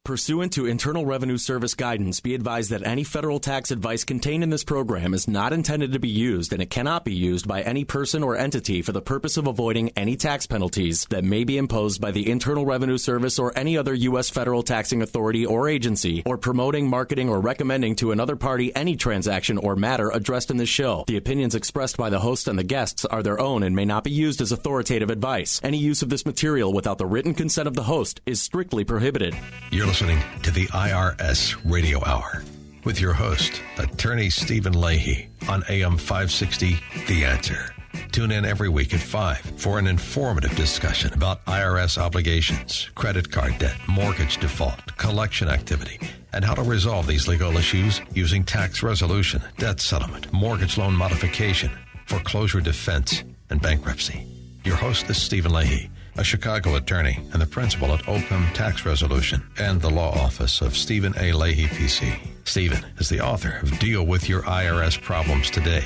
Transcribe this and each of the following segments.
Pursuant to Internal Revenue Service guidance, be advised that any federal tax advice contained in this program is not intended to be used, and it cannot be used by any person or entity for the purpose of avoiding any tax penalties that may be imposed by the Internal Revenue Service or any other U.S. federal taxing authority or agency, or promoting, marketing, or recommending to another party any transaction or matter addressed in this show. The opinions expressed by the host and the guests are their own and may not be used as authoritative advice. Any use of this material without the written consent of the host is strictly prohibited. You're listening to the IRS Radio Hour with your host, Attorney Stephen Leahy, on AM 560, The Answer. Tune in every week at 5 for an informative discussion about IRS obligations, credit card debt, mortgage default, collection activity, and how to resolve these legal issues using tax resolution, debt settlement, mortgage loan modification, foreclosure defense, and bankruptcy. Your host is Stephen Leahy, a Chicago attorney and the principal at OPM Tax Resolution and the law office of Stephen A. Leahy, P.C. Stephen is the author of Deal with Your IRS Problems Today.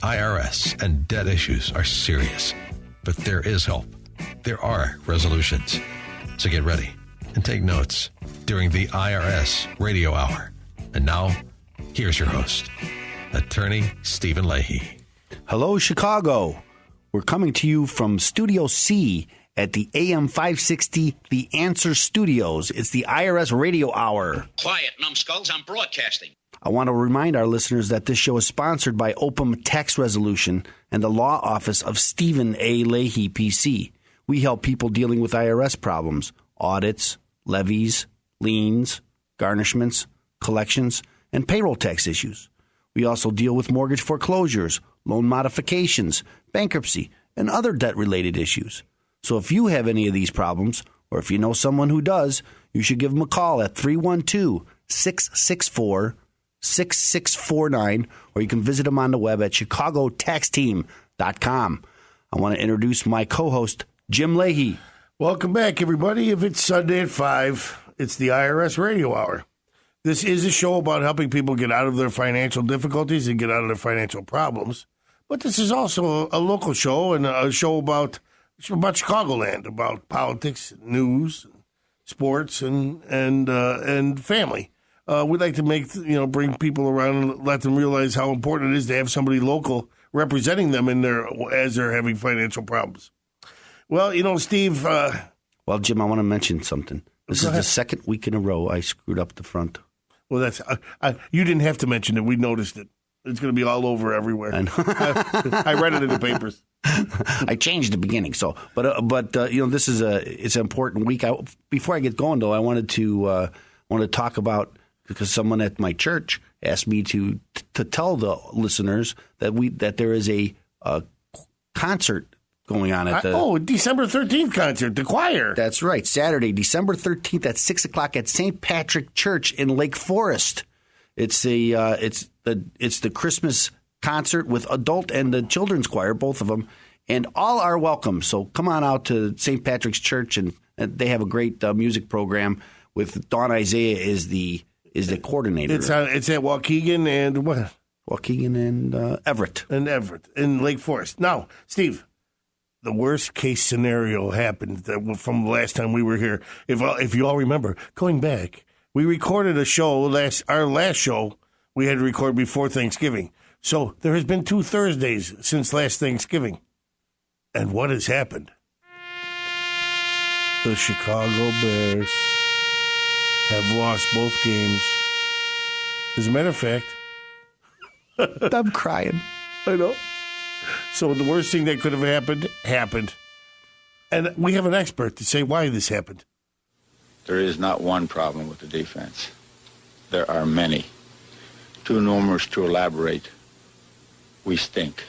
IRS and debt issues are serious, but there is help. There are resolutions. So get ready and take notes during the IRS Radio Hour. And now, here's your host, Attorney Stephen Leahy. Hello, Chicago. We're coming to you from Studio C at the AM 560 The Answer Studios. It's the IRS Radio Hour. Quiet, numbskulls. I'm broadcasting. I want to remind our listeners that this show is sponsored by OPM Tax Resolution and the law office of Stephen A. Leahy, P.C. We help people dealing with IRS problems, audits, levies, liens, garnishments, collections, and payroll tax issues. We also deal with mortgage foreclosures, loan modifications, bankruptcy, and other debt-related issues. So if you have any of these problems, or if you know someone who does, you should give them a call at 312-664-6649, or you can visit them on the web at chicagotaxteam.com. I want to introduce my co-host, Jim Leahy. Welcome back, everybody. If it's Sunday at 5, it's the IRS Radio Hour. This is a show about helping people get out of their financial difficulties and get out of their financial problems. But this is also a local show and a show about Chicagoland, about politics, news, sports, and family. We'd like to bring people around and let them realize how important it is to have somebody local representing them as they're having financial problems. Well, Steve. Well, Jim, I want to mention something. This is the second week in a row I screwed up the front. Well, that's you didn't have to mention it. We noticed it. It's going to be all over everywhere. I read it in the papers. I changed the beginning. So, but this is it's an important week. Before I get going, though, I wanted to talk about, because someone at my church asked me to tell the listeners that there is a concert going on at the December 13th concert, the choir. That's right, Saturday, December 13th at 6:00 at St. Patrick Church in Lake Forest. It's the Christmas concert with adult and the children's choir, both of them, and all are welcome. So come on out to St. Patrick's Church, and they have a great music program with Dawn Isaiah is the coordinator. It's at Waukegan and what? Waukegan and Everett. And Everett in Lake Forest. Now, Steve, the worst case scenario happened from the last time we were here. If you all remember, going back, we recorded a show our last show we had to record before Thanksgiving. So there has been 2 Thursdays since last Thanksgiving. And what has happened? The Chicago Bears have lost both games. As a matter of fact, I'm crying. I know. So the worst thing that could have happened. And we have an expert to say why this happened. There is not one problem with the defense. There are many. Too numerous to elaborate. We stink.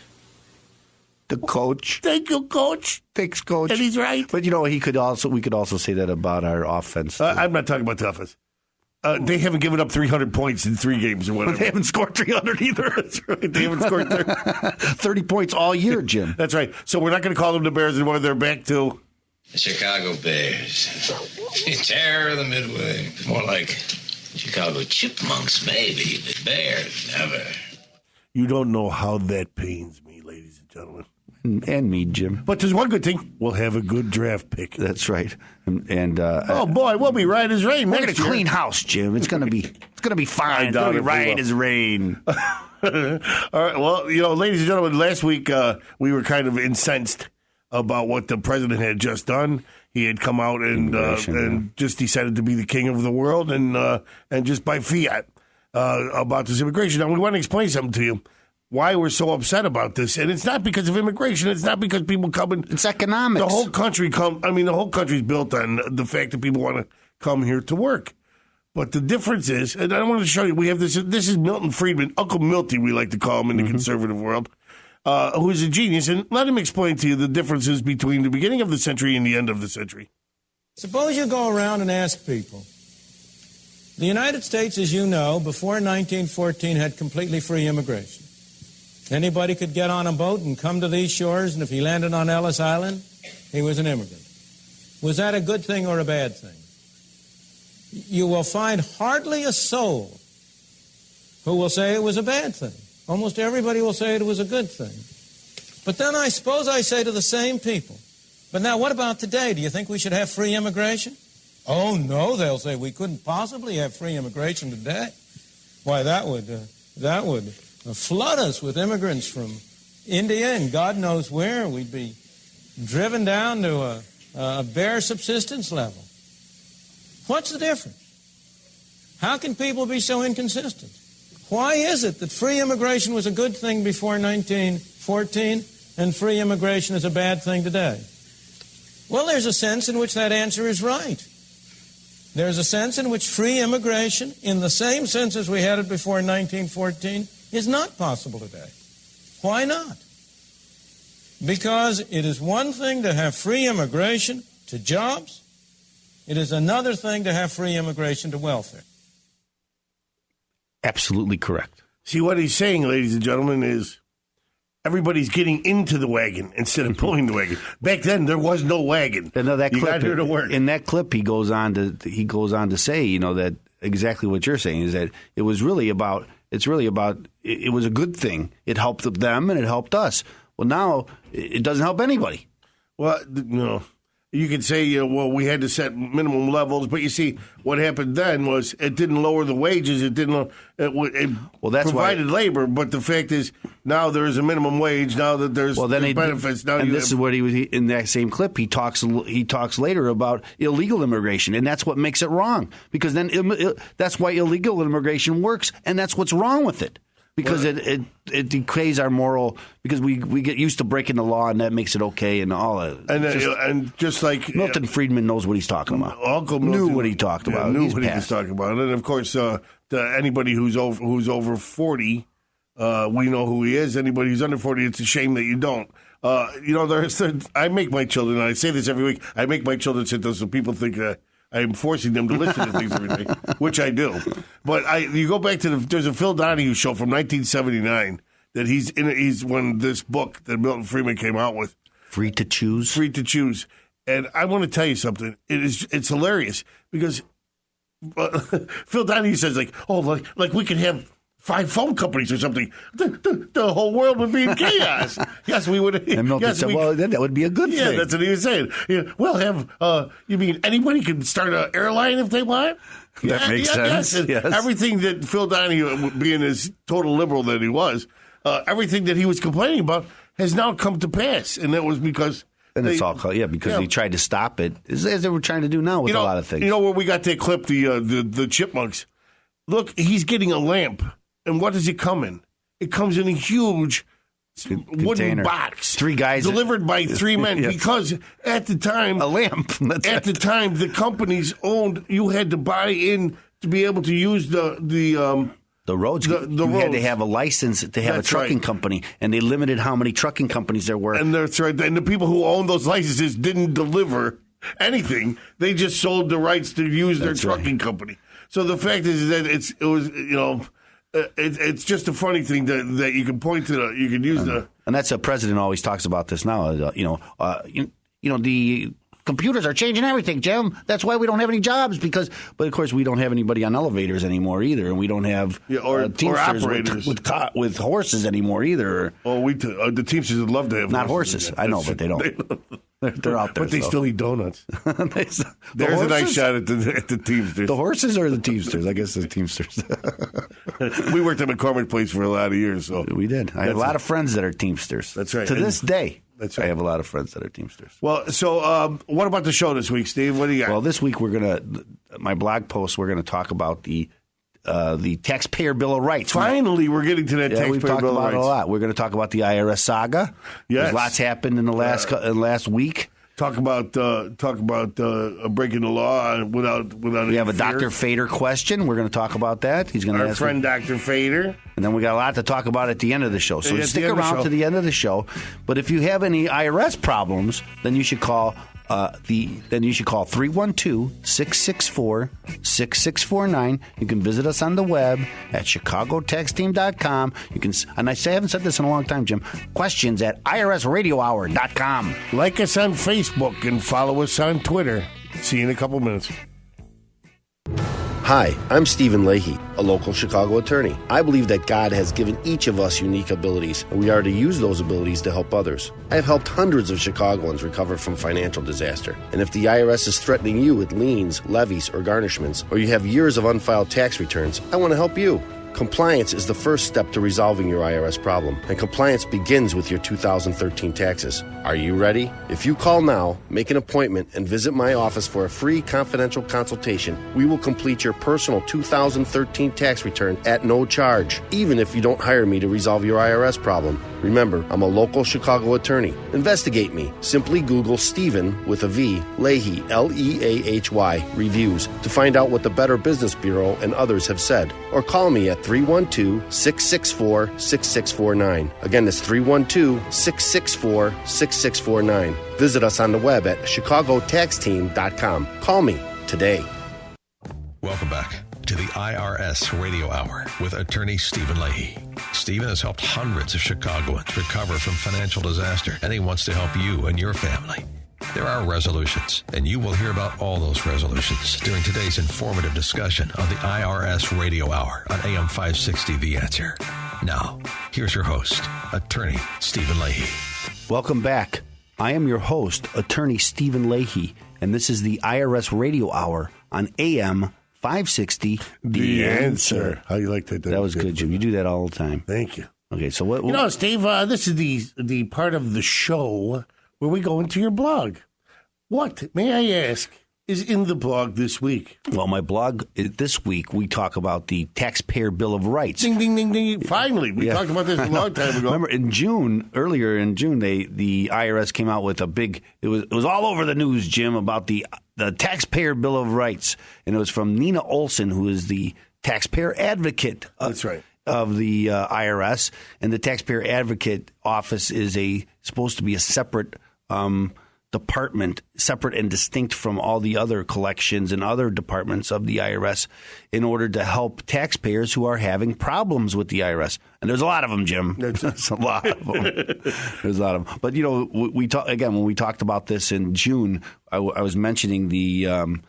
The coach. Thank you, Coach. Thanks, Coach. And he's right. But we could also say that about our offense. I'm not talking about the offense. They haven't given up 300 points in 3 games or whatever. They haven't scored 300 either. That's right. They haven't scored 30 points all year, Jim. That's right. So we're not going to call them the Bears anymore. They're back to the Chicago Bears. Terror of the Midway. More like Chicago Chipmunks, maybe, but Bears, never. You don't know how that pains me, ladies and gentlemen. And me, Jim. But there's one good thing. We'll have a good draft pick. That's right. And oh, boy, we'll be right as rain. We're going to clean house, Jim. It's going to be fine. It's going to be right as rain. All right. Well, ladies and gentlemen, last week we were kind of incensed about what the president had just done. He had come out and just decided to be the king of the world and just by fiat about this immigration. Now, we want to explain something to you. Why we're so upset about this, and it's not because of immigration. It's not because people come in. It's economics. The whole country the whole country's built on the fact that people want to come here to work. But the difference is, and I want to show you, we have this. This is Milton Friedman, Uncle Milty, we like to call him in the conservative world, who is a genius, and let him explain to you the differences between the beginning of the century and the end of the century. Suppose you go around and ask people. The United States, as you know, before 1914 had completely free immigration. Anybody could get on a boat and come to these shores, and if he landed on Ellis Island, he was an immigrant. Was that a good thing or a bad thing? You will find hardly a soul who will say it was a bad thing. Almost everybody will say it was a good thing. But then I suppose I say to the same people, but now what about today? Do you think we should have free immigration? Oh, no, they'll say, we couldn't possibly have free immigration today. Why, that would flood us with immigrants from India and God knows where. We'd be driven down to a bare subsistence level. What's the difference? How can people be so inconsistent? Why is it that free immigration was a good thing before 1914 and free immigration is a bad thing today? Well, there's a sense in which that answer is right. There's a sense in which free immigration, in the same sense as we had it before 1914, is not possible today. Why not? Because it is one thing to have free immigration to jobs. It is another thing to have free immigration to welfare. Absolutely correct. See, what he's saying, ladies and gentlemen, is everybody's getting into the wagon instead of pulling the wagon. Back then, there was no wagon. You got here to work. In that clip, he goes on to say, that exactly what you're saying is that it was really about. It was a good thing. It helped them and it helped us. Well, now it doesn't help anybody. Well, you could say, we had to set minimum levels, but you see, what happened then was it didn't lower the wages. It didn't. It provided labor, but the fact is now there is a minimum wage. Now that there's benefits. Now and this is what he was in that same clip. He talks later about illegal immigration, and that's what makes it wrong. Because then that's why illegal immigration works, and that's what's wrong with it. Because it decays our moral, because we get used to breaking the law, and that makes it okay, and all that. And just like Milton Friedman knows what he's talking about. Uncle Milton knew what he talked about. Knew what he was talking about, and of course, to anybody who's over 40, we know who he is. Anybody who's under 40, it's a shame that you don't. I make my children, and I say this every week, I make my children sit there so people think I'm forcing them to listen to things every day, which I do. But you go back to there's a Phil Donahue show from 1979 that he's when this book that Milton Friedman came out with. Free to Choose. Free to Choose. And I want to tell you something. It's hilarious because Phil Donahue says like we could have 5 phone companies or something. The whole world would be in chaos. Yes, we would. And Milton said, well, then that would be a good thing. Yeah, that's what he was saying. We'll have, you mean anybody can start an airline if they want? That makes sense. Yes. Everything that Phil Donahue, being as total liberal that he was, everything that he was complaining about has now come to pass. And that was because... because he tried to stop it, as they were trying to do now with a lot of things. You know where we got that clip, the chipmunks? Look, he's getting a lamp. And what does it come in? It comes in a huge wooden box. 3 guys. Delivered by 3 men. Yes. Because at the time... A lamp. The time, the companies owned... You had to buy in to be able to use the roads. You had to have a license to have a trucking company. And they limited how many trucking companies there were. And that's right. And the people who owned those licenses didn't deliver anything. They just sold the rights to use their trucking company. So the fact is that it was it's just a funny thing that you can point to. And that's the president always talks about this now. The computers are changing everything, Jim. That's why we don't have any jobs but of course we don't have anybody on elevators anymore either, and we don't have or Teamsters operators with horses anymore either. Oh, the Teamsters would love to have not horses. I know, but they don't. They're out there. But they still eat donuts. There's a nice shot at the Teamsters. The horses or the Teamsters? I guess the Teamsters. We worked at McCormick Place for a lot of years. So we did. I have a lot of friends that are Teamsters. That's right. To this day. That's right. I have a lot of friends that are Teamsters. Well, so what about the show this week, Steve? What do you got? Well, this week my blog post, we're going to talk about the Taxpayer Bill of Rights. Finally, we're getting to that Taxpayer we've talked Bill about of Rights. It a lot. We're going to talk about the IRS saga. Yes. There's lots happened in the last week. Talk about breaking the law without. We have a Dr. Fader question. We're going to talk about that. He's going to our friend Dr. Fader. And then we got a lot to talk about at the end of the show. So stick around to the end of the show. But if you have any IRS problems, then you should call 312-664-6649. You can visit us on the web at chicagotaxteam.com. You can, and I haven't said this in a long time, Jim. Questions at irsradiohour.com. Like us on Facebook and follow us on Twitter. See you in a couple minutes. Hi, I'm Stephen Leahy, a local Chicago attorney. I believe that God has given each of us unique abilities, and we are to use those abilities to help others. I have helped hundreds of Chicagoans recover from financial disaster. And if the IRS is threatening you with liens, levies, or garnishments, or you have years of unfiled tax returns, I want to help you. Compliance is the first step to resolving your IRS problem, and compliance begins with your 2013 taxes. Are you ready? If you call now, make an appointment, and visit my office for a free confidential consultation, we will complete your personal 2013 tax return at no charge, even if you don't hire me to resolve your IRS problem. Remember, I'm a local Chicago attorney. Investigate me. Simply Google Stephen with a V, Leahy, Leahy, reviews to find out what the Better Business Bureau and others have said. Or call me at 312-664-6649. Again, that's 312-664-6649. Visit us on the web at chicagotaxteam.com. Call me today. Welcome back to the IRS Radio Hour with attorney Stephen Leahy. Stephen has helped hundreds of Chicagoans recover from financial disaster, and he wants to help you and your family. There are resolutions, and you will hear about all those resolutions during today's informative discussion on the IRS Radio Hour on AM 560 The Answer. Now, here's your host, attorney Stephen Leahy. Welcome back. I am your host, attorney Stephen Leahy, and this is the IRS Radio Hour on AM 560 The Answer. How you like that? That was good, Jim. You do that all the time. Thank you. Okay, so what? Steve, this is the part of the show where we go into your blog. What, may I ask, is in the blog this week? Well, my blog this week, we talk about the Taxpayer Bill of Rights. Ding, ding, ding, ding. Finally, we talked about this a long time ago. Remember, earlier in June, the IRS came out with a big, it was all over the news, Jim, about the Taxpayer Bill of Rights. And it was from Nina Olson, who is the taxpayer advocate. That's right. Of the IRS. And the Taxpayer Advocate Office is supposed to be a separate department, separate and distinct from all the other collections and other departments of the IRS, in order to help taxpayers who are having problems with the IRS. And there's a lot of them, Jim. There's a lot of them. There's a lot of them. But, when we talked about this in June, I was mentioning the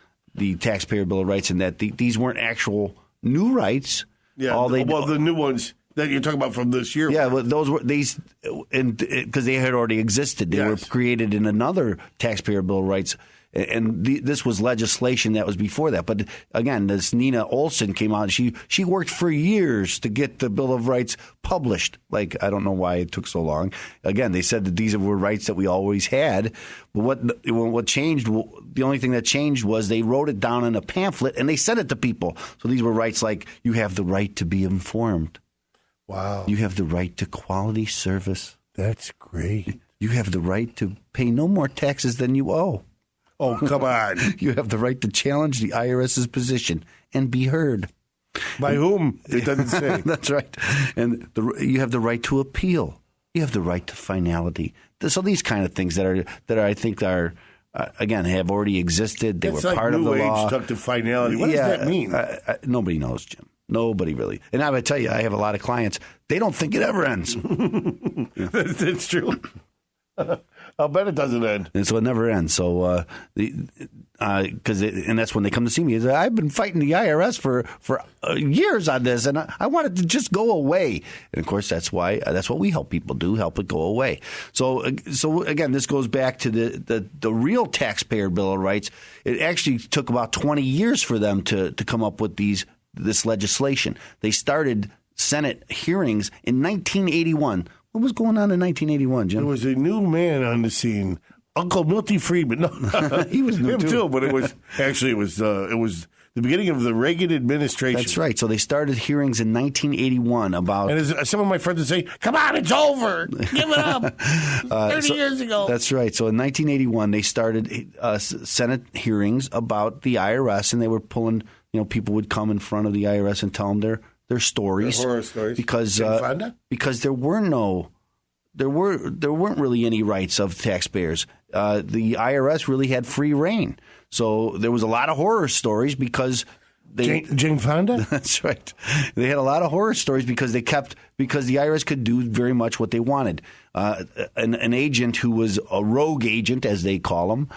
Taxpayer Bill of Rights, and that these weren't actual new rights. Yeah, the new ones that you're talking about from this year. Yeah, well, those were these, because they had already existed. They were created in another Taxpayer Bill of Rights, and this was legislation that was before that. But again, this Nina Olson came out. She worked for years to get the Bill of Rights published. I don't know why it took so long. Again, they said that these were rights that we always had. But what changed? The only thing that changed was they wrote it down in a pamphlet and they sent it to people. So these were rights like you have the right to be informed. Wow. You have the right to quality service. That's great. You have the right to pay no more taxes than you owe. Oh, come on. You have the right to challenge the IRS's position and be heard. By whom? It doesn't say. That's right. And you have the right to appeal. You have the right to finality. So these kind of things that I think are again, have already existed. They were part of the law. Stuck to finality. What does that mean? Nobody knows, Jim. Nobody really. And I would tell you, I have a lot of clients. They don't think it ever ends. That's true. I'll bet it doesn't end. And so it never ends. So, and that's when they come to see me. I've been fighting the IRS for years on this, and I want it to just go away. And of course, that's what we help people do, help it go away. So again, this goes back to the real taxpayer Bill of Rights. It actually took about 20 years for them to come up with this legislation. They started Senate hearings in 1981. What was going on in 1981, Jim? There was a new man on the scene, Uncle Milty Friedman. No, he was new him too. But it was the beginning of the Reagan administration. That's right. So they started hearings in 1981 about. And as some of my friends would say, "Come on, it's over. Give it up." 30 years ago. That's right. So in 1981, they started Senate hearings about the IRS, and they were pulling. People would come in front of the IRS and tell them their stories, their horror stories, because there weren't really any rights of taxpayers. The IRS really had free reign, so there was a lot of horror stories because Jane Fonda. That's right. They had a lot of horror stories because the IRS could do very much what they wanted. An agent who was a rogue agent, as they call them,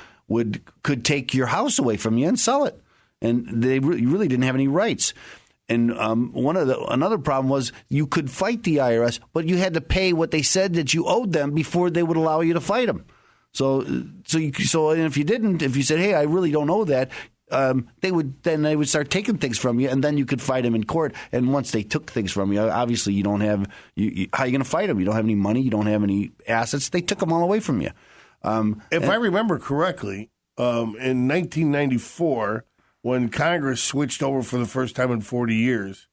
could take your house away from you and sell it, and you really didn't have any rights. And another problem was you could fight the IRS, but you had to pay what they said that you owed them before they would allow you to fight them. So if you didn't, if you said, "Hey, I really don't owe that," they would start taking things from you, and then you could fight them in court. And once they took things from you, obviously you don't have how are you going to fight them? You don't have any money, you don't have any assets. They took them all away from you. If I remember correctly, in 1994. When Congress switched over for the first time in 40 years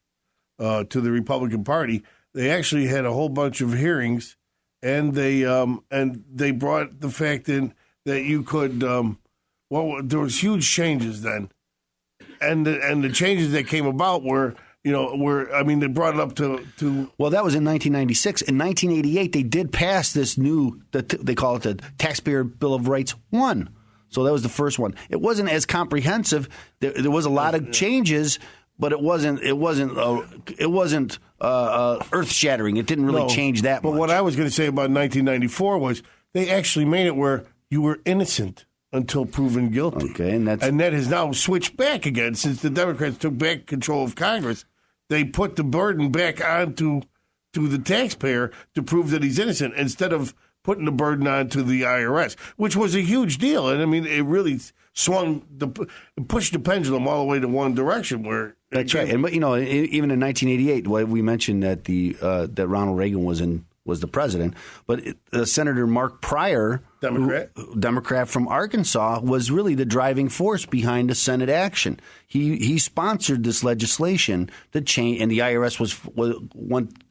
to the Republican Party, they actually had a whole bunch of hearings, and they brought the fact in that you could. There was huge changes then, and the changes that came about were. They brought it up to. Well, that was in 1996. In 1988, they did pass this they call it the Taxpayer Bill of Rights 1. So that was the first one. It wasn't as comprehensive. There was a lot of changes, but it wasn't earth shattering. It didn't really change that much. But what I was going to say about 1994 was they actually made it where you were innocent until proven guilty. Okay, and that has now switched back again since the Democrats took back control of Congress. They put the burden back onto the taxpayer to prove that he's innocent instead of putting the burden on to the IRS, which was a huge deal. And, I mean, it really pushed the pendulum all the way to one direction. That's right. And, even in 1988, we mentioned that that Ronald Reagan was the president, but Senator Mark Pryor, Democrat from Arkansas, was really the driving force behind the Senate action. He sponsored this legislation to change, and the IRS went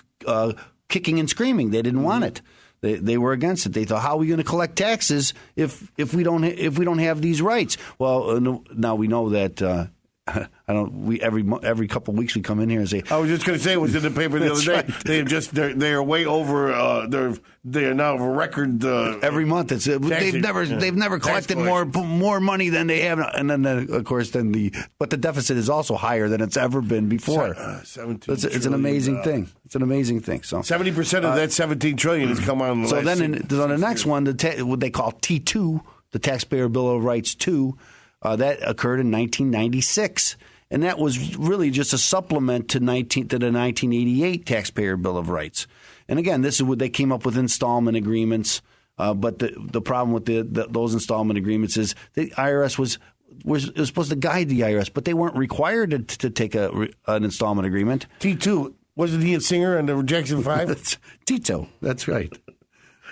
kicking and screaming. They didn't want it. They were against it. They thought, "How are we going to collect taxes if we don't have these rights?" Well, now we know that. Every couple of weeks we come in here and say. I was just going to say it was in the paper the other day. Right. They are way over. They are now a record. Every month they've never collected more money than they have, and then of course but the deficit is also higher than it's ever been before. It's an amazing thing. It's an amazing thing. So 70% of that $17 trillion has come on. So then on the next one, what they call T2, the Taxpayer Bill of Rights 2. That occurred in 1996, and that was really just a supplement to the 1988 Taxpayer Bill of Rights. And again, this is what they came up with installment agreements. But the problem with those installment agreements is the IRS was supposed to guide the IRS, but they weren't required to take an installment agreement. T2, wasn't he a singer on the Jackson 5? Tito, that's right.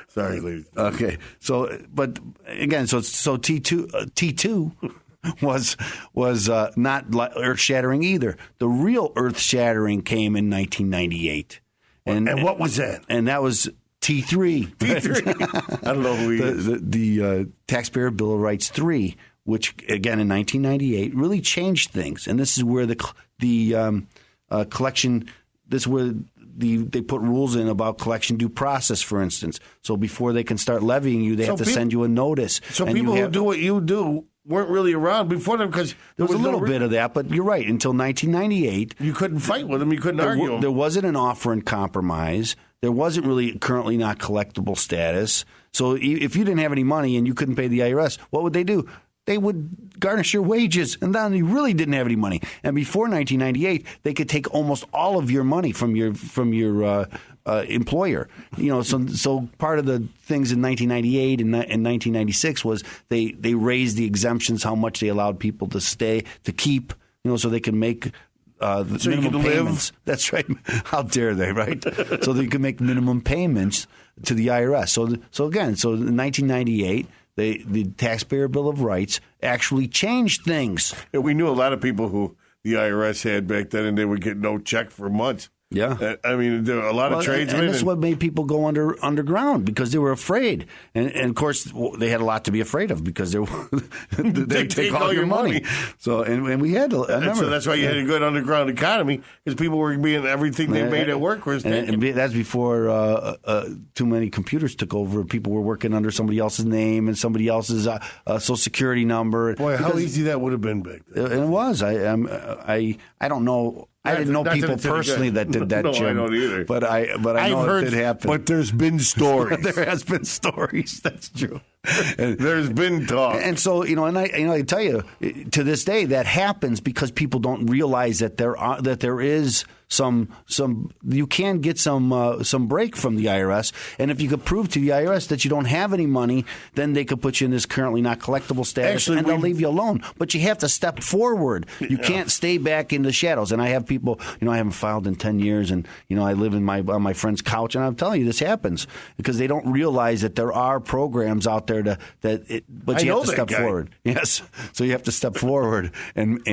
Sorry, ladies. Okay, so but again, so T2 was not earth shattering either. The real earth shattering came in 1998, and what was that? And that was T3. T3. I don't know who he is. The Taxpayer Bill of Rights 3, which again in 1998 really changed things, and this is where the collection. This is where they put rules in about collection due process, for instance. So before they can start levying you, they have to send you a notice. So people who do what you do weren't really around before them because there was a little bit of that, but you're right. Until 1998, you couldn't fight with them. You couldn't argue. There wasn't an offer and compromise. there wasn't really currently not collectible status. So if you didn't have any money and you couldn't pay the IRS, what would they do? They would garnish your wages, and then you really didn't have any money. And before 1998, they could take almost all of your money from your employer. So part of the things in 1998 and 1996 was they raised the exemptions, how much they allowed people to keep, so they can make the so minimum payments. Live. That's right. How dare they, right? So they can make minimum payments to the IRS. So in 1998. The Taxpayer Bill of Rights actually changed things. Yeah, we knew a lot of people who the IRS had back then, and they would get no check for months. Yeah. I mean, there were a lot of tradesmen. And this is what made people go underground, because they were afraid. And of course, they had a lot to be afraid of, because they take all your money. So, and we had to, I remember. So that's why you had a good underground economy, because people were being everything they made at work was taken. And that's before too many computers took over. People were working under somebody else's name and somebody else's Social Security number. Boy, how easy that would have been back then. And it was. I don't know. I didn't know people personally that did that, no, Jim. I don't either. But I know it did happen. But there's been stories. There has been stories. That's true. There's been talk. And so, I tell you, to this day, that happens because people don't realize that there is some you can get some break from the IRS, and if you could prove to the IRS that you don't have any money, then they could put you in this currently not collectible status, and they'll leave you alone. But you have to step forward. You can't stay back in the shadows. And I have people, I haven't filed in 10 years, and I live on my friend's couch, and I'm telling you, this happens because they don't realize that there are programs out there but you have to step forward. Yes, so you have to step forward and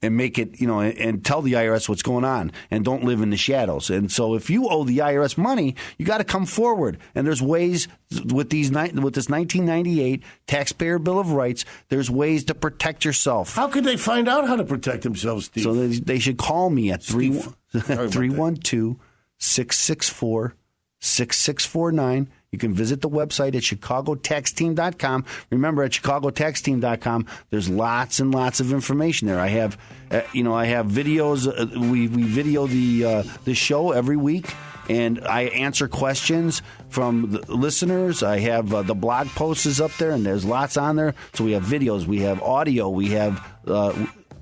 make it, and tell the IRS what's going on, and don't live in the shadows. And so if you owe the IRS money, you got to come forward. And there's ways with this 1998 Taxpayer Bill of Rights, there's ways to protect yourself. How could they find out how to protect themselves, Steve? So they should call me at 312-664-6649. You can visit the website at chicagotaxteam.com. Remember, at chicagotaxteam.com, there's lots and lots of information there. I have videos. We video the show every week, and I answer questions from the listeners. I have the blog posts is up there, and there's lots on there. So we have videos, we have audio, we have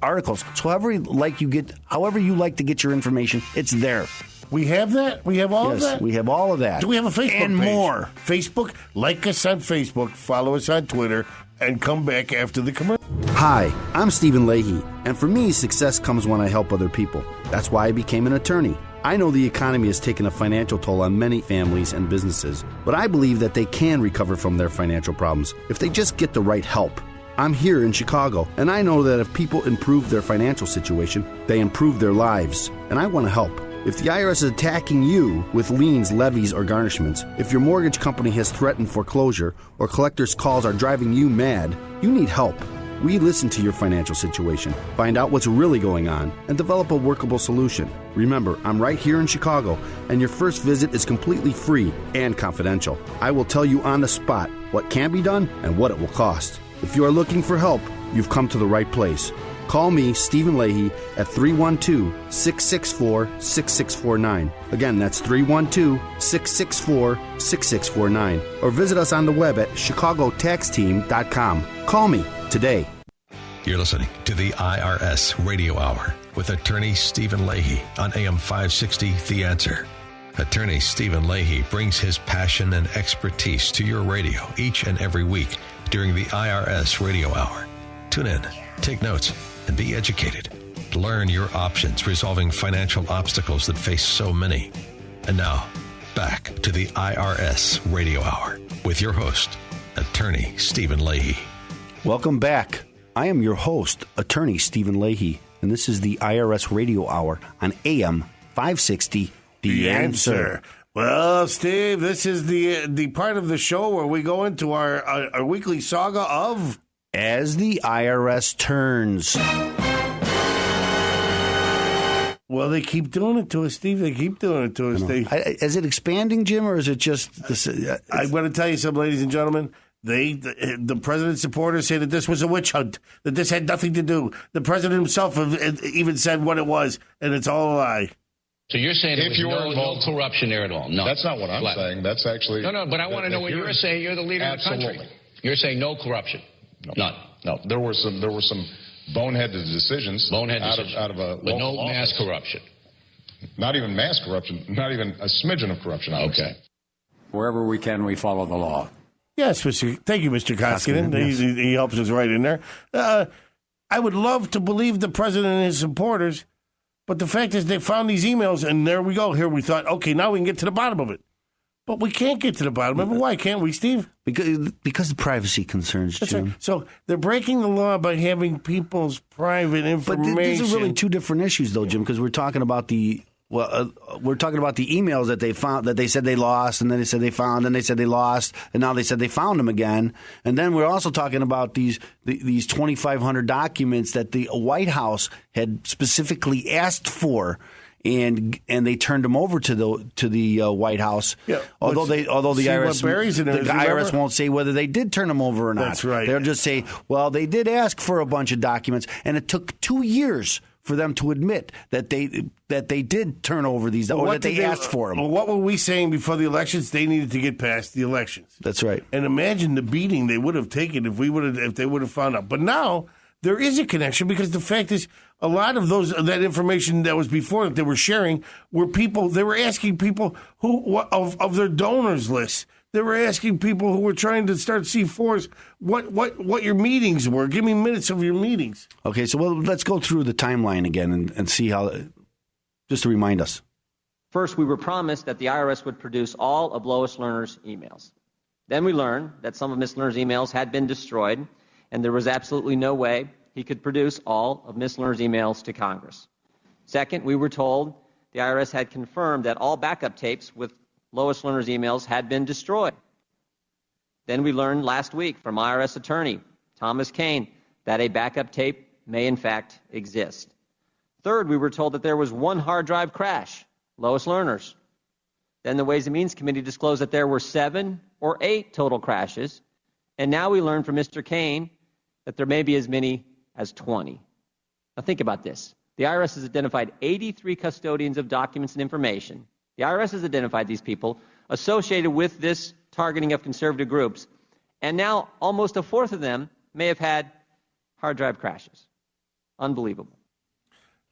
articles. So however you like to get your information, it's there. We have that? We have all of that? Yes, we have all of that. Do we have a Facebook and page? More. Facebook, like us on Facebook, follow us on Twitter, and come back after the commercial. Hi, I'm Stephen Leahy, and for me, success comes when I help other people. That's why I became an attorney. I know the economy has taken a financial toll on many families and businesses, but I believe that they can recover from their financial problems if they just get the right help. I'm here in Chicago, and I know that if people improve their financial situation, they improve their lives, and I want to help. If the IRS is attacking you with liens, levies, or garnishments, if your mortgage company has threatened foreclosure, or collectors' calls are driving you mad, you need help. We listen to your financial situation, find out what's really going on, and develop a workable solution. Remember, I'm right here in Chicago, and your first visit is completely free and confidential. I will tell you on the spot what can be done and what it will cost. If you are looking for help, you've come to the right place. Call me, Stephen Leahy, at 312-664-6649. Again, that's 312-664-6649. Or visit us on the web at chicagotaxteam.com. Call me today. You're listening to the IRS Radio Hour with attorney Stephen Leahy on AM 560, The Answer. Attorney Stephen Leahy brings his passion and expertise to your radio each and every week during the IRS Radio Hour. Tune in, take notes, and be educated. Learn your options resolving financial obstacles that face so many. And now, back to the IRS Radio Hour with your host, attorney Stephen Leahy. Welcome back. I am your host, attorney Stephen Leahy, and this is the IRS Radio Hour on AM 560, The Answer. Well, Steve, this is the part of the show where we go into our weekly saga of As the IRS Turns. Well, they keep doing it to us, Steve. They keep doing it to us. Is it expanding, Jim, or is it just... I'm going to tell you something, ladies and gentlemen. The president's supporters say that this was a witch hunt, that this had nothing to do. The president himself even said what it was, and it's all a lie. So you're saying there was no corruption there at all? No. That's not what I'm saying. That's actually... No, but I want to know what you're saying. You're the leader of the country. You're saying no corruption? No. None? No. There were some boneheaded decisions. Out of a but no local mass office. corruption? Not even mass corruption. Not even a smidgen of corruption. Okay. Wherever we can, we follow the law. Yes, thank you, Mr. Koskinen. Yes. He helps us right in there. I would love to believe the president and his supporters, but the fact is they found these emails, and there we go. Here we thought, okay, now we can get to the bottom of it. But we can't get to the bottom of it. Why can't we, Steve? Because of privacy concerns, That's Jim. right. So they're breaking the law by having people's private information. But these are really two different issues, though, Jim, because we're talking about the emails that they found, that they said they lost, and then they said they found, and they said they lost, and now they said they found them again. And then we're also talking about these 2,500 documents that the White House had specifically asked for, and they turned them over to the White House. Yeah, although the IRS won't say whether they did turn them over or not. That's right. They'll just say, well, they did ask for a bunch of documents, and it took 2 years for them to admit that they did turn over these, or that they asked for them. Well, what were we saying before the elections? They needed to get past the elections. That's right. And imagine the beating they would have taken if they would have found out. But now there is a connection, because the fact is, a lot of that information that was before that they were sharing were people. They were asking people of their donors list. They were asking people who were trying to start C4s what your meetings were. Give me minutes of your meetings. Okay, so let's go through the timeline again and see how, just to remind us. First, we were promised that the IRS would produce all of Lois Lerner's emails. Then we learned that some of Ms. Lerner's emails had been destroyed, and there was absolutely no way he could produce all of Ms. Lerner's emails to Congress. Second, we were told the IRS had confirmed that all backup tapes with Lois Lerner's emails had been destroyed. Then we learned last week from IRS attorney Thomas Kane that a backup tape may in fact exist. Third, we were told that there was one hard drive crash, Lois Lerner's. Then the Ways and Means Committee disclosed that there were 7 or 8 total crashes. And now we learned from Mr. Kane that there may be as many as 20. Now think about this. The IRS has identified 83 custodians of documents and information. The IRS has identified these people associated with this targeting of conservative groups. And now almost a fourth of them may have had hard drive crashes. Unbelievable.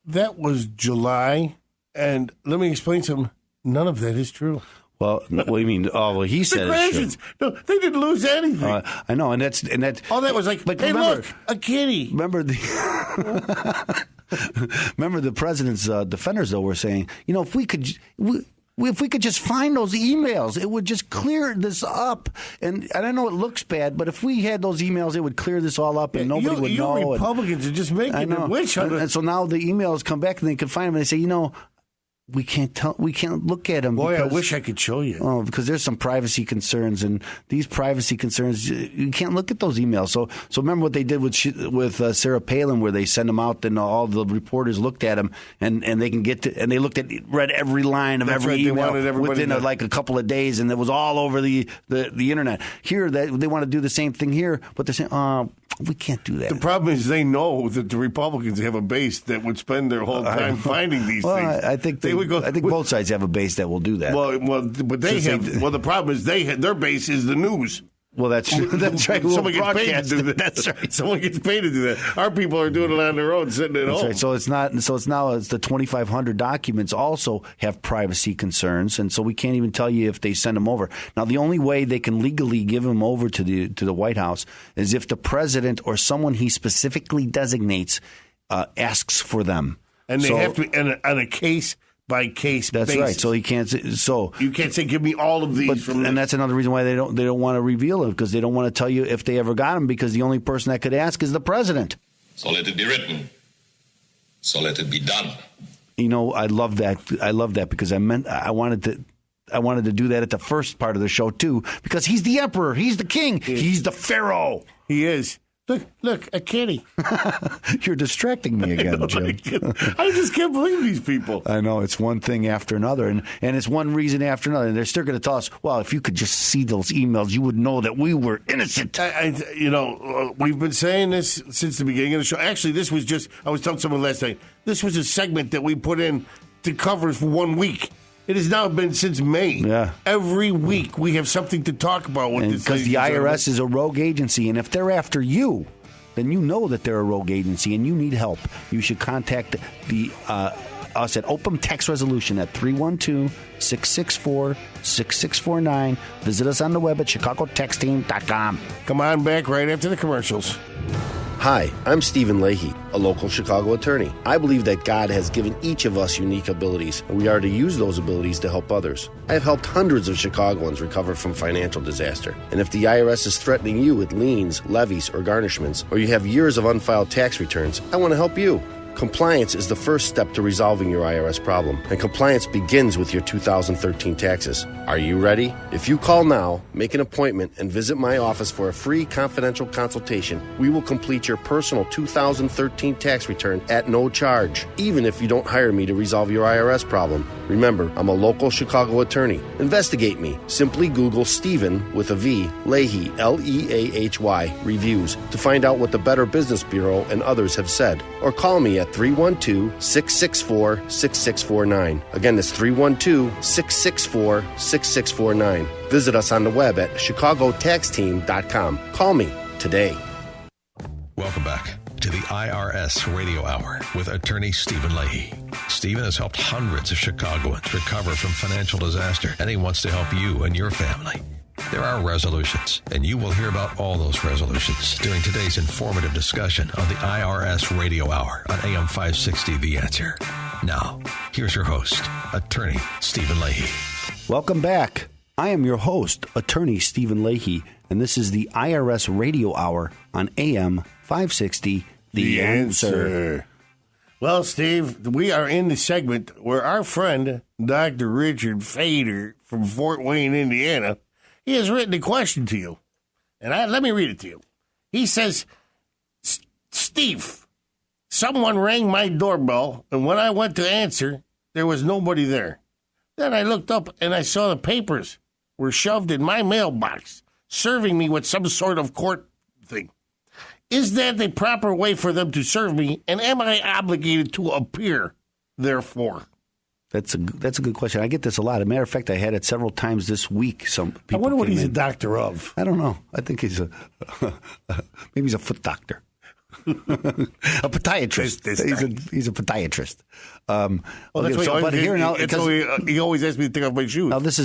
That was July. And let me explain something. None of that is true. Well, what do you mean? Oh, well, he said crashes. No, they didn't lose anything. I know, and that's all that was like. But hey, remember, look, a kitty. Remember the president's defenders though were saying, if we could just find those emails, it would just clear this up. And I know it looks bad, but if we had those emails, it would clear this all up, and nobody would know. You Republicans are just making a witch hunt. And so now the emails come back, and they can find them, and they say, we can't look at them. Boy, because, I wish I could show you. Oh, because there's some privacy concerns, and these privacy concerns, you can't look at those emails. So remember what they did with Sarah Palin, where they sent them out, and all the reporters looked at them, and they can get to, and they read every line of every email within like a couple of days, and it was all over the internet. Here, they want to do the same thing here, but they're saying, we can't do that. The problem is they know that the Republicans have a base that would spend their whole time finding these things. I think both sides have a base that will do that. But they have. Well, the problem is their base is the news. Well, that's true. That's right. Someone gets paid to do that. That's right. Someone gets paid to do that. Our people are doing it on their own, sitting at home. Right. So it's not. So it's the 2,500 documents also have privacy concerns, and so we can't even tell you if they send them over. Now, the only way they can legally give them over to the White House is if the president or someone he specifically designates asks for them, and they have to be on a case by case basis. That's right. So he can't. So you can't say, "Give me all of these." And that's another reason why they don't want to reveal it, because they don't want to tell you if they ever got them, because the only person that could ask is the president. So let it be written. So let it be done. I love that. I love that because I wanted to do that at the first part of the show too, because he's the emperor, he's the king, he's the pharaoh. He is. Look, a kitty. You're distracting me again, Jim. I just can't believe these people. I know. It's one thing after another, and it's one reason after another. And they're still going to tell us, well, if you could just see those emails, you would know that we were innocent. We've been saying this since the beginning of the show. Actually, this was I was telling someone last night, this was a segment that we put in to cover for 1 week. It has now been since May. Yeah. Every week we have something to talk about with this. Because the IRS is a rogue agency, and if they're after you, then you know that they're a rogue agency and you need help. You should contact us at Open Tax Resolution at 312-664-6649. Visit us on the web at ChicagoTaxTeam.com. Come on back right after the commercials. Hi, I'm Stephen Leahy, a local Chicago attorney. I believe that God has given each of us unique abilities, and we are to use those abilities to help others. I have helped hundreds of Chicagoans recover from financial disaster. And if the IRS is threatening you with liens, levies, or garnishments, or you have years of unfiled tax returns, I want to help you. Compliance is the first step to resolving your IRS problem, and compliance begins with your 2013 taxes. Are you ready? If you call now, make an appointment, and visit my office for a free confidential consultation, we will complete your personal 2013 tax return at no charge, even if you don't hire me to resolve your IRS problem. Remember, I'm a local Chicago attorney. Investigate me. Simply Google Stephen with a V, Leahy, Leahy, reviews to find out what the Better Business Bureau and others have said. Or call me at 312-664-6649. Again, that's 312-664-6649. Visit us on the web at ChicagoTaxTeam.com. Call me today. Welcome back to the IRS Radio Hour with attorney Stephen Leahy. Stephen has helped hundreds of Chicagoans recover from financial disaster, and he wants to help you and your family. There are resolutions, and you will hear about all those resolutions during today's informative discussion on the IRS Radio Hour on AM 560 The Answer. Now, here's your host, attorney Stephen Leahy. Welcome back. I am your host, attorney Stephen Leahy, and this is the IRS Radio Hour on AM 560 The Answer. Well, Steve, we are in the segment where our friend, Dr. Richard Fader from Fort Wayne, Indiana, he has written a question to you, and let me read it to you. He says, Steve, someone rang my doorbell, and when I went to answer, there was nobody there. Then I looked up, and I saw the papers were shoved in my mailbox, serving me with some sort of court thing. Is that the proper way for them to serve me, and am I obligated to appear, therefore? That's a good question. I get this a lot. As a matter of fact, I had it several times this week. Some people I wonder what he's a doctor of. I don't know. I think he's maybe he's a foot doctor. A podiatrist. He's a podiatrist. He always asks me to take off my shoes. Now this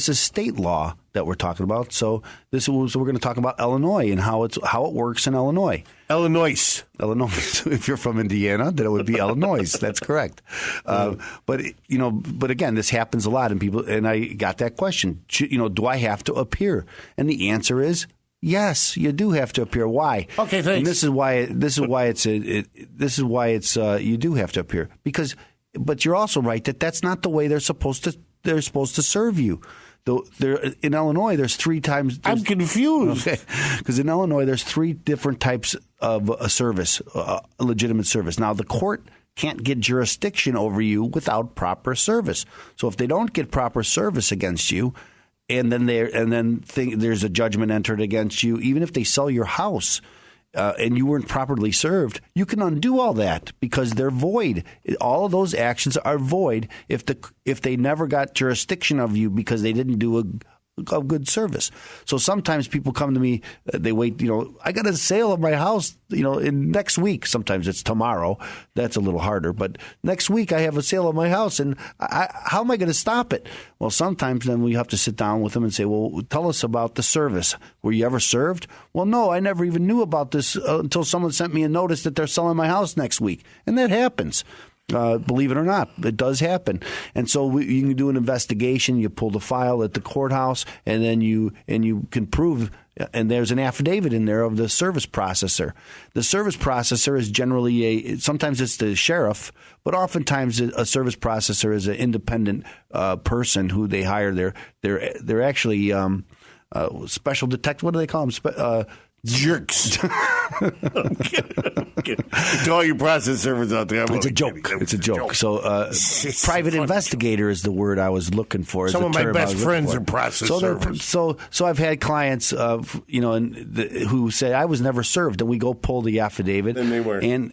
is state law that we're talking about. So we're going to talk about Illinois and how it works in Illinois. Illinois. If you're from Indiana, then it would be Illinois. That's correct. But again, this happens a lot, and I got that question. Do I have to appear? And the answer is yes. You do have to appear. Why? Okay, thanks. And this is why it's you do have to appear but you're also right that that's not the way they're supposed to serve you. In Illinois, there's three times. I'm confused. Okay, because in Illinois, there's three different types of a service, a legitimate service. Now, the court can't get jurisdiction over you without proper service. So if they don't get proper service against you, and then there's a judgment entered against you, even if they sell your house and you weren't properly served, you can undo all that because they're void. All of those actions are void if they never got jurisdiction of you because they didn't do a good service. So sometimes people come to me, they wait, I got a sale of my house, in next week. Sometimes it's tomorrow. That's a little harder. But next week I have a sale of my house, and how am I going to stop it? Well, sometimes then we have to sit down with them and say, well, tell us about the service. Were you ever served? Well, no, I never even knew about this until someone sent me a notice that they're selling my house next week. And that happens. Believe it or not, it does happen. And so you can do an investigation. You pull the file at the courthouse, and then you can prove. And there's an affidavit in there of the service processor. The service processor is generally sometimes it's the sheriff, but oftentimes a service processor is an independent person who they hire. They're actually special detective. What do they call them? Jerks. I'm kidding. To all your process servers out there, it's a joke. It's a joke. So, private investigator is the word I was looking for. Some of my best friends are process servers. So I've had clients, who say I was never served, and we go pull the affidavit, and they were, and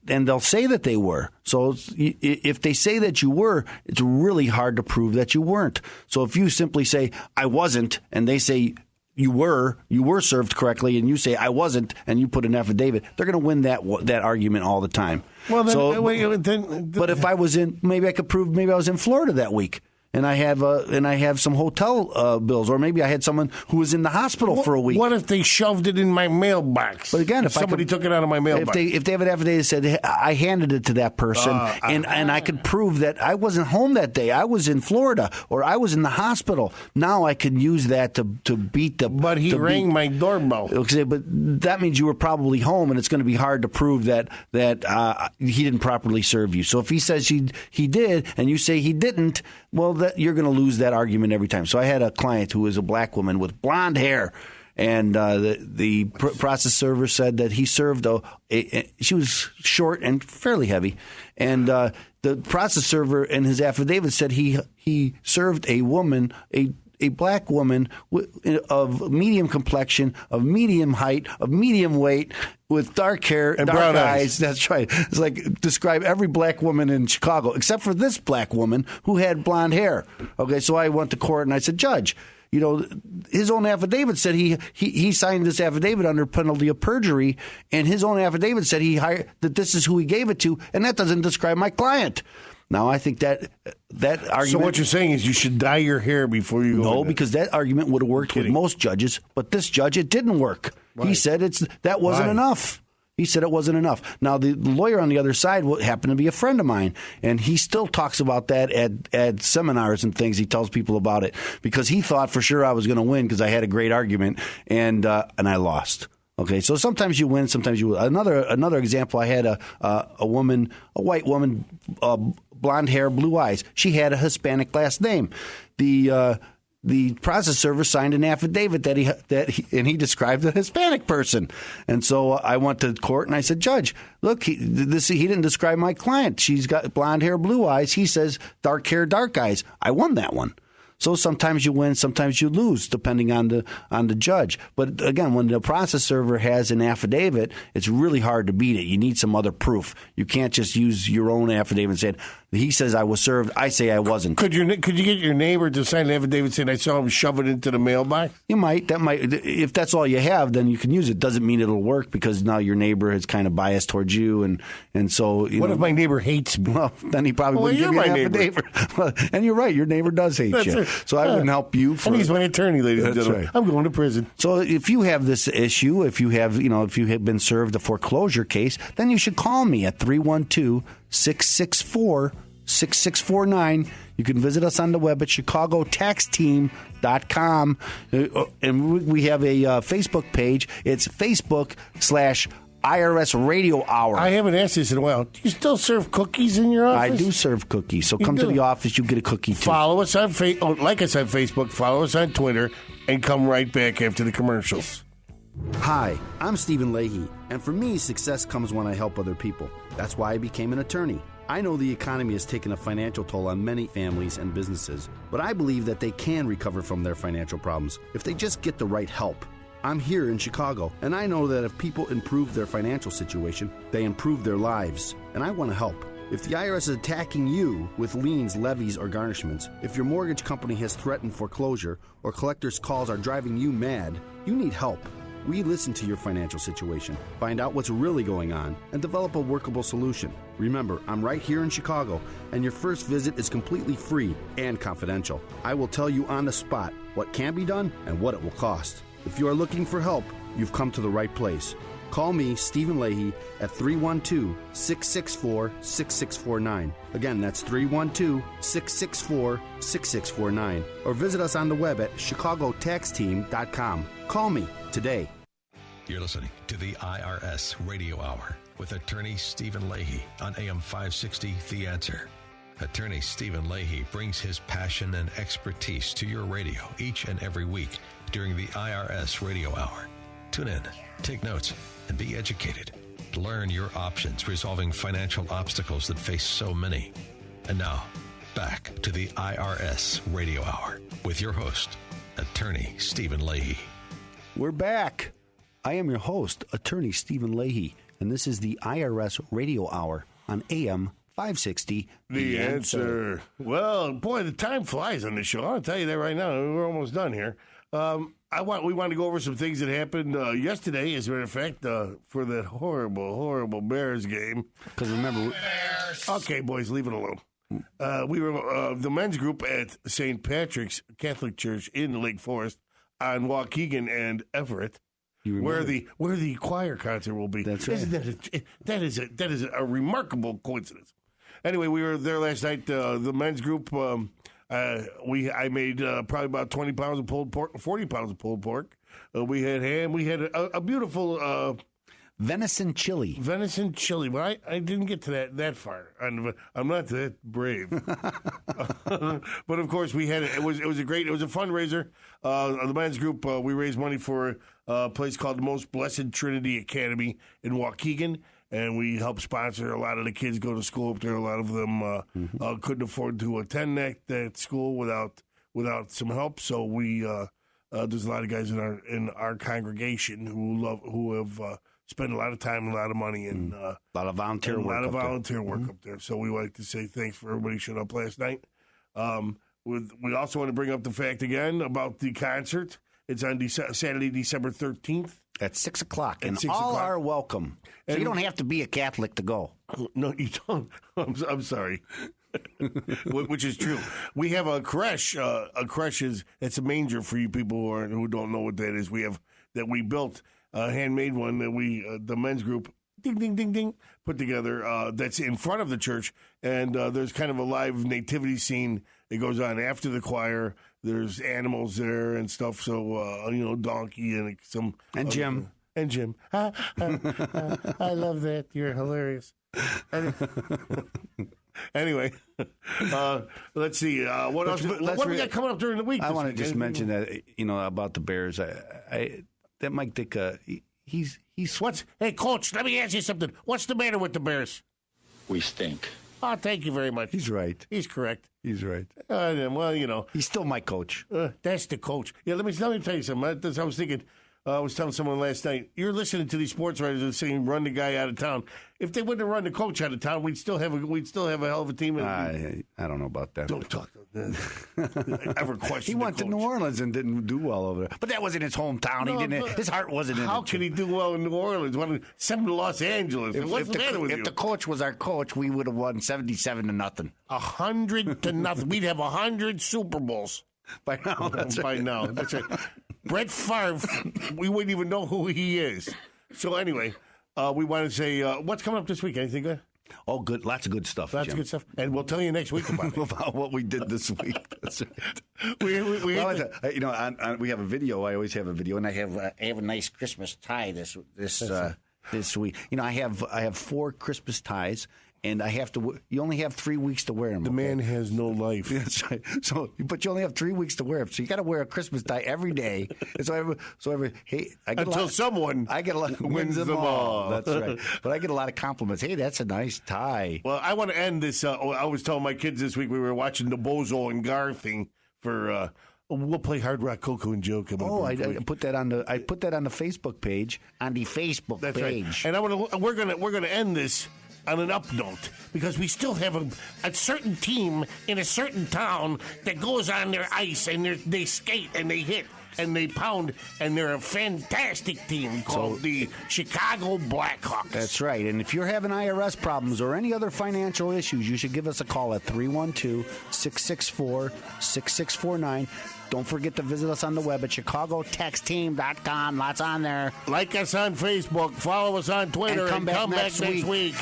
they'll say that they were. So if they say that you were, it's really hard to prove that you weren't. So if you simply say, I wasn't, and they say you were served correctly, and you say I wasn't, and you put an affidavit, they're going to win that argument all the time. Well, then, but if I was maybe I could prove maybe I was in Florida that week. And I have some hotel bills, or maybe I had someone who was in the hospital for a week. What if they shoved it in my mailbox? But again, if somebody took it out of my mailbox, if they have an affidavit that said hey, I handed it to that person, and I could prove that I wasn't home that day, I was in Florida, or I was in the hospital. Now I can use that to beat the. But he rang my doorbell. Okay, but that means you were probably home, and it's going to be hard to prove that he didn't properly serve you. So if he says he did, and you say he didn't, well, you're going to lose that argument every time. So I had a client who was a black woman with blonde hair, and the process server said that he served she was short and fairly heavy, and the process server in his affidavit said he served a woman, a black woman of medium complexion, of medium height, of medium weight, with dark hair, and dark brown eyes. That's right. It's like describe every black woman in Chicago, except for this black woman who had blonde hair. Okay, so I went to court and I said, Judge, his own affidavit said he signed this affidavit under penalty of perjury, and his own affidavit said that this is who he gave it to, and that doesn't describe my client. Now, I think that argument... So what you're saying is you should dye your hair before you go. No, because that argument would have worked with most judges, but this judge, it didn't work. Right. He said that wasn't enough. He said it wasn't enough. Now, the lawyer on the other side happened to be a friend of mine, and he still talks about that at seminars and things. He tells people about it because he thought for sure I was going to win because I had a great argument, and I lost. Okay, so sometimes you win, sometimes you lose. Another example, I had a woman, a white woman, blonde hair, blue eyes. She had a Hispanic last name. The process server signed an affidavit that he described a Hispanic person, and so I went to court and I said, Judge, look, he didn't describe my client. She's got blonde hair, blue eyes. He says dark hair, dark eyes. I won that one. So sometimes you win, sometimes you lose, depending on the judge. But again, when the process server has an affidavit, it's really hard to beat it. You need some other proof. You can't just use your own affidavit and say, he says I was served, I say I wasn't. Could you get your neighbor to sign an affidavit saying I saw him shove it into the mailbox? You might. That might. If that's all you have, then you can use it. Doesn't mean it'll work because now your neighbor is kind of biased towards you, and so. What if my neighbor hates me? Well, then he probably wouldn't give you an affidavit. And you're right. Your neighbor does hate you. It. So I wouldn't help you. And he's my attorney, ladies and gentlemen. Right. I'm going to prison. So if you have this issue, if you have been served a foreclosure case, then you should call me at 312-664-6649. You can visit us on the web at chicagotaxteam.com. And we have a Facebook page. It's Facebook/IRS Radio Hour. I haven't asked this in a while. Do you still serve cookies in your office? I do serve cookies. So come to the office, you get a cookie too. Follow us on like us on Facebook, follow us on Twitter, and come right back after the commercials. Hi, I'm Stephen Leahy, and for me, success comes when I help other people. That's why I became an attorney. I know the economy has taken a financial toll on many families and businesses, but I believe that they can recover from their financial problems if they just get the right help. I'm here in Chicago, and I know that if people improve their financial situation, they improve their lives, and I want to help. If the IRS is attacking you with liens, levies, or garnishments, if your mortgage company has threatened foreclosure, or collectors' calls are driving you mad, you need help. We listen to your financial situation, find out what's really going on, and develop a workable solution. Remember, I'm right here in Chicago, and your first visit is completely free and confidential. I will tell you on the spot what can be done and what it will cost. If you are looking for help, you've come to the right place. Call me, Stephen Leahy, at 312-664-6649. Again, that's 312-664-6649. Or visit us on the web at chicagotaxteam.com. Call me today. You're listening to the IRS Radio Hour with attorney Stephen Leahy on AM 560, The Answer. Attorney Stephen Leahy brings his passion and expertise to your radio each and every week during the IRS Radio Hour. Tune in, take notes, and be educated to learn your options resolving financial obstacles that face so many. And now, back to the IRS Radio Hour with your host, attorney Stephen Leahy. We're back. I am your host, attorney Stephen Leahy, and this is the IRS Radio Hour on AM 560. The answer. Well, boy, the time flies on this show. I'll tell you that right now. We're almost done here. We want to go over some things that happened yesterday, as a matter of fact, for that horrible Bears game. Because remember... Okay, boys, leave it alone. We were the men's group at St. Patrick's Catholic Church in Lake Forest on Waukegan and Everett, where the choir concert will be. That's right. That is a remarkable coincidence. Anyway, we were there last night. The men's group, I made probably about 20 pounds of pulled pork, 40 pounds of pulled pork. We had ham. We had a beautiful venison chili. But I didn't get to that far. I'm not that brave. But of course, we had it was a fundraiser. The men's group, we raised money for a place called the Most Blessed Trinity Academy in Waukegan. And we helped sponsor a lot of the kids go to school up there. A lot of them couldn't afford to attend that school without some help. So we there's a lot of guys in our congregation who have spent a lot of time, a lot of money, and a lot of volunteer work up there. So we like to say thanks for everybody showing up last night. We also want to bring up the fact again about the concert. It's on Saturday, December 13th. At 6 o'clock, and all are welcome. So you don't have to be a Catholic to go. No, you don't. I'm sorry. Which is true. We have a creche. A creche it's a manger for you people who don't know what that is. We built a handmade one that the men's group ding ding ding ding put together. That's in front of the church, and there's kind of a live nativity scene that goes on after the choir. There's animals there and stuff. So donkey and some Jim. And Jim. I love that. You're hilarious. Anyway, let's see. What else? What we got coming up during the week? I want to just mention that about the Bears. That Mike Dick. He's Hey, Coach. Let me ask you something. What's the matter with the Bears? We stink. Oh, thank you very much. He's right. He's correct. He's right. He's still my coach. That's the coach. Yeah, let me tell you something. I was thinking. I was telling someone last night, you're listening to these sports writers that saying run the guy out of town. If they wouldn't have run the coach out of town, we'd still have a hell of a team. I don't know about that. Don't talk. Ever question? He went to New Orleans and didn't do well over there, but that wasn't his hometown. His heart wasn't in it. How could he do well in New Orleans? Send him to Los Angeles. What's the matter with you? If the coach was our coach, we would have won 77-0. 100-0. We'd have 100 Super Bowls by now. That's right. Brett Favre, we wouldn't even know who he is. So anyway, we want to say, what's coming up this week? Anything good? Oh, good. Lots of good stuff. Lots of good stuff. And we'll tell you next week about it. About what we did this week. That's right. We have a video. I always have a video, and I have a nice Christmas tie this week. I have 4 Christmas ties. And you only have 3 weeks to wear them. The man has no life. That's right. But you only have 3 weeks to wear them. So you got to wear a Christmas tie every day. Someone wins them all. That's right. But I get a lot of compliments. Hey, that's a nice tie. Well, I want to end this. I was telling my kids this week we were watching the Bozo and Gar thing for. We'll play Hard Rock Coco and Joe. I put that on the Facebook page. On the Facebook That's page. Right. And we're gonna end this on an up note, because we still have a certain team in a certain town that goes on their ice and they skate and they hit and they pound, and they're a fantastic team called the Chicago Blackhawks. That's right. And if you're having IRS problems or any other financial issues, you should give us a call at 312-664-6649. Don't forget to visit us on the web at ChicagoTexTeam.com. Lots on there. Like us on Facebook. Follow us on Twitter. And come back next week.